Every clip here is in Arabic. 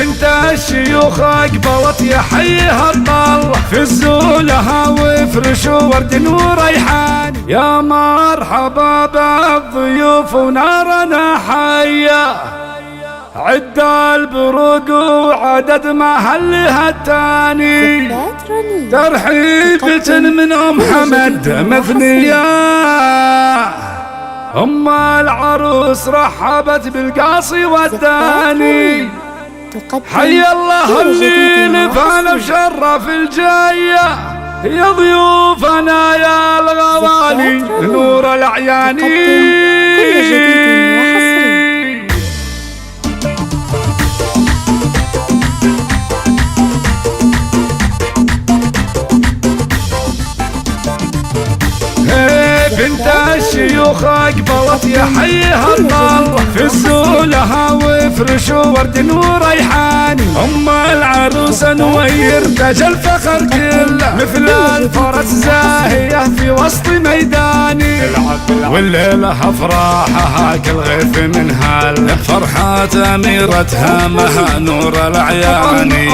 بنت الشيوخ اقبلت يحييها الطل، فزولها وافرشوا ورد وريحان. يا مرحبا بالضيوف ونارنا حية، عد البروق وعدد ما هلها التاني. ترحيبة من أم حمد مثنية، أم العروس رحبت بالقاصي والداني. حي الله اللي لفانا وشرف الجاية، يا ضيوفنا يا الغوالي نور الأعياني. بنت الشيوخ اقبلت يحييها الطل، فزولها وافرشوا ورد وريحان. ام العروس نوير تاج الفخر كله، مثل الفرس زاهيه في وسط ميداني. والليله افراحها كالغيث من هال، فرحات اميرتها مها نور الاعياني.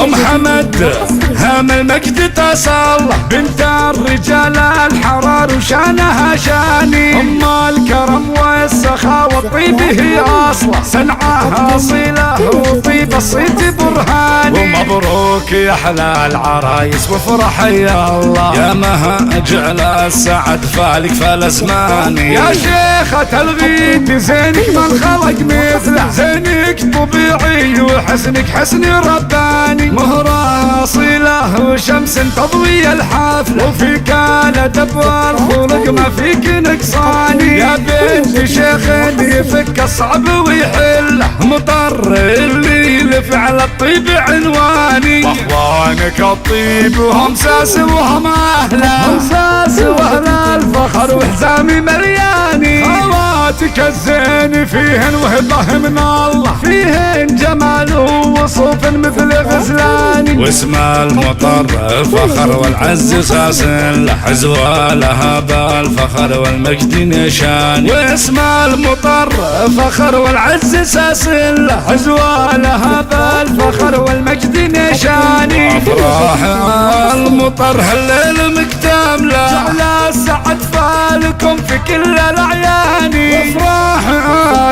ام حمد هام المجد تصل، بنت الرجال الحرار وشانها شاني. ام الكرم والسخاء والطيب هي اصله، سنعها صله وطيب الصيت برهاني. ومبروك يا احلى العرايس وفرح يا الله، يا مها جعل السعد فالك فالازماني. يا شيخة الغيث زينك من خلق مثله، زينك طبيعي وحسنك حسن رباني. مهرة صله وشمس تضوي الحفله، وفيك الادب والخلق ما فيك نقصاني. يا بنت شيخ يفك الصعب ويحله، مطر اللي لفعل الطيب عنواني. واخوانك الطيب وهم ساس وهم اهله، هم ساس واهل الفخر وحزامي ملياني. خواتك الزين فيهن وهبه من الله، فيهن جمال ووصوف مثل غزلاني. واسم المطر الفخر والعز ساس له، حزوالها بالفخر والمجد نشاني. واسم المطر فخر والعز ساس له، حزوالها بالفخر والمجد نشاني. افراح المطر هالليل مكتمله، جعل السعد فالكم في كل الاعياني. افراح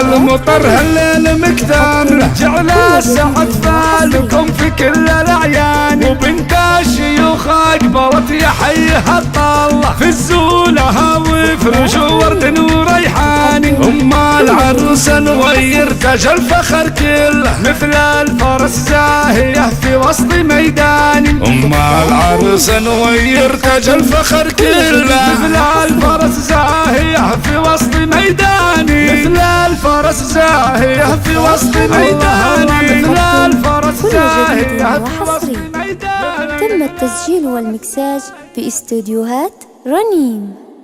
المطر هالليل مكتمله، جعل السعد فالكم في كل الاعياني. وبنت الشيوخ اقبلت يحييها الطله، فزولها وافرشوا ورد وريحاني. ام العروس نغير تاج الفخر كله، مثل الفرس زاهيه في وسط ميداني. ام العروس نغير تاج الفخر كله، مثل الفرس زاهيه في وسط ميداني. مثل الفرس زاهيه في وسط ميداني، مثل الفرس زاهيه في وسط ميداني. تم التسجيل والمكساج في استوديوهات رنيم.